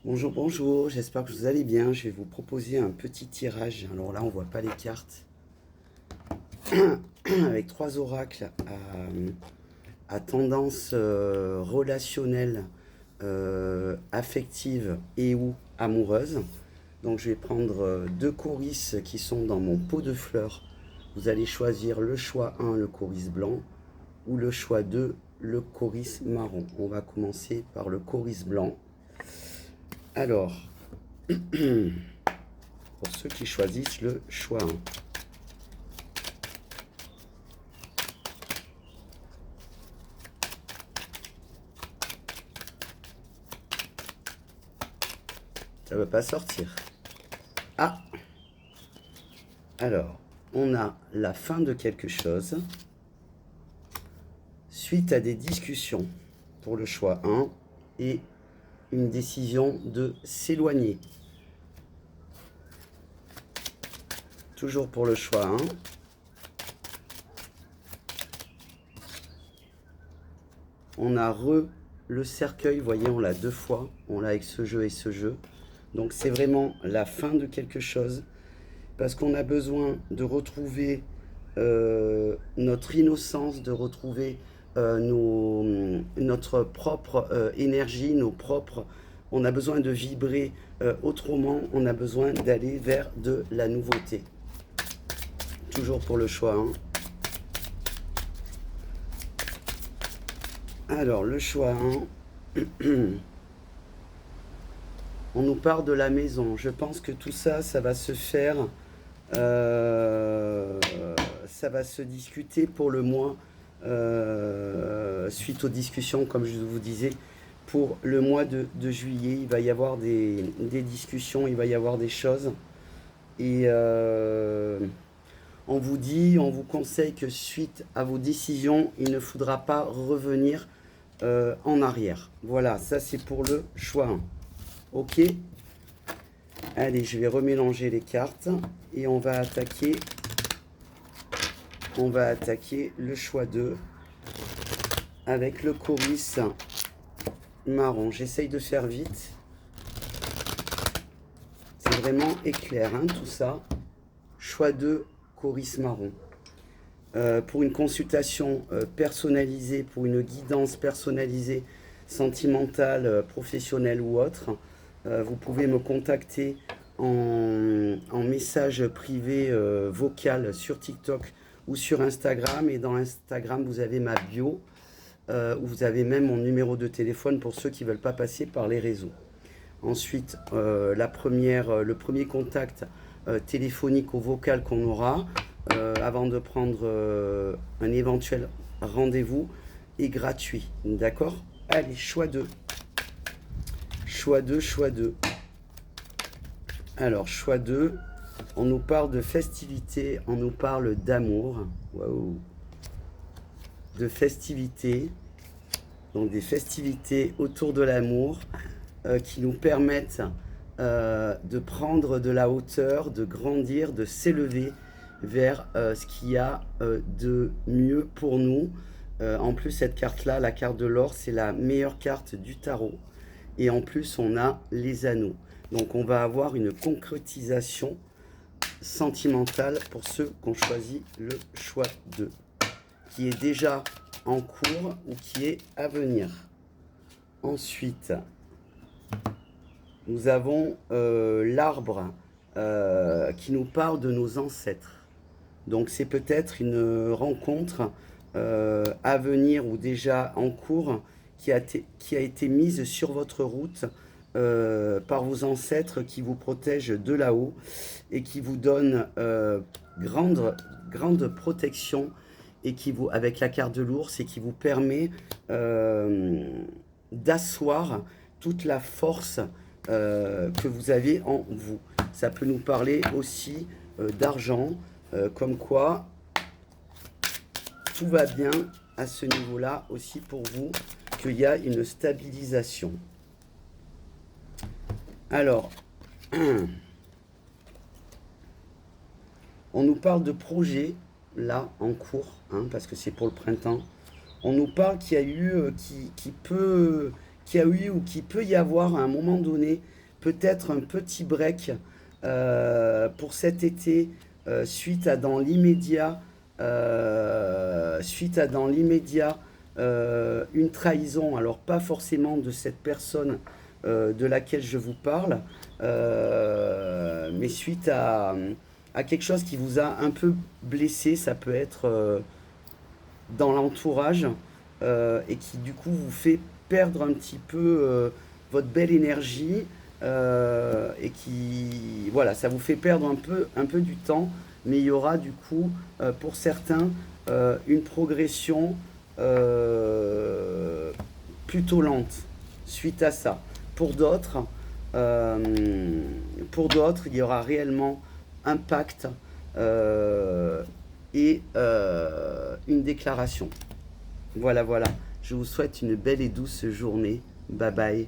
Bonjour, bonjour, j'espère que vous allez bien. Je vais vous proposer un petit tirage. Alors là, on voit pas les cartes. Avec trois oracles à tendance relationnelle, affective et ou amoureuse. Donc je vais prendre deux choris qui sont dans mon pot de fleurs. Vous allez choisir le choix 1, le choris blanc, ou le choix 2, le choris marron. On va commencer par le choris blanc. Alors, pour ceux qui choisissent le choix 1. Ça ne veut pas sortir. Ah, alors, on a la fin de quelque chose suite à des discussions pour le choix 1 et une décision de s'éloigner. Toujours pour le choix 1. On a le cercueil, vous voyez, on l'a deux fois. On l'a avec ce jeu et ce jeu. Donc c'est vraiment la fin de quelque chose. Parce qu'on a besoin de retrouver notre innocence, de retrouver notre propre énergie, on a besoin de vibrer autrement, on a besoin d'aller vers de la nouveauté. Toujours pour le choix 1. Alors, le choix 1, on nous parle de la maison. Je pense que tout ça, ça va se faire, ça va se discuter pour le mois, suite aux discussions, comme je vous disais, pour le mois de juillet. Il va y avoir des discussions, il va y avoir des choses. Et on vous conseille que suite à vos décisions, il ne faudra pas revenir en arrière. Voilà, ça c'est pour le choix 1. Ok. Allez, je vais remélanger les cartes et on va attaquer le choix 2 avec le choris marron. J'essaye de faire vite. C'est vraiment éclair, hein, tout ça. Choix 2, choris marron. Pour une consultation personnalisée, pour une guidance personnalisée, sentimentale, professionnelle ou autre, vous pouvez me contacter en message privé vocal sur TikTok ou sur Instagram. Et dans Instagram, vous avez ma bio, où vous avez même mon numéro de téléphone pour ceux qui ne veulent pas passer par les réseaux. Ensuite, le premier contact téléphonique ou vocal qu'on aura, avant de prendre un éventuel rendez-vous, est gratuit. D'accord? Allez, choix 2. Choix 2, choix 2. Alors, choix 2, on nous parle de festivités, on nous parle d'amour. Waouh! De festivités. Donc, des festivités autour de l'amour qui nous permettent de prendre de la hauteur, de grandir, de s'élever vers ce qu'il y a de mieux pour nous. En plus, cette carte-là, la carte de l'or, c'est la meilleure carte du tarot. Et en plus, on a les anneaux. Donc, on va avoir une concrétisation sentimentale pour ceux qui ont choisi le choix 2, qui est déjà en cours ou qui est à venir. Ensuite, nous avons l'arbre qui nous parle de nos ancêtres. Donc c'est peut-être une rencontre à venir ou déjà en cours qui a été mise sur votre route par vos ancêtres qui vous protègent de là-haut et qui vous donnent grande protection et qui vous, avec la carte de l'ours, et qui vous permet d'asseoir toute la force que vous avez en vous. Ça peut nous parler aussi d'argent, comme quoi tout va bien à ce niveau-là aussi pour vous, qu'il y a une stabilisation. Alors, on nous parle de projets là en cours, hein, parce que c'est pour le printemps. On nous parle qu'il y a eu, qu'il y a eu ou qu'il peut y avoir à un moment donné peut-être un petit break pour cet été suite à dans l'immédiat une trahison, alors pas forcément de cette personne de laquelle je vous parle, mais suite à quelque chose qui vous a un peu blessé, ça peut être dans l'entourage et qui du coup vous fait perdre un petit peu votre belle énergie et qui voilà, ça vous fait perdre un peu du temps, mais il y aura du coup pour certains une progression plutôt lente suite à ça. Pour d'autres, il y aura réellement impact et une déclaration. Voilà, voilà. Je vous souhaite une belle et douce journée. Bye bye.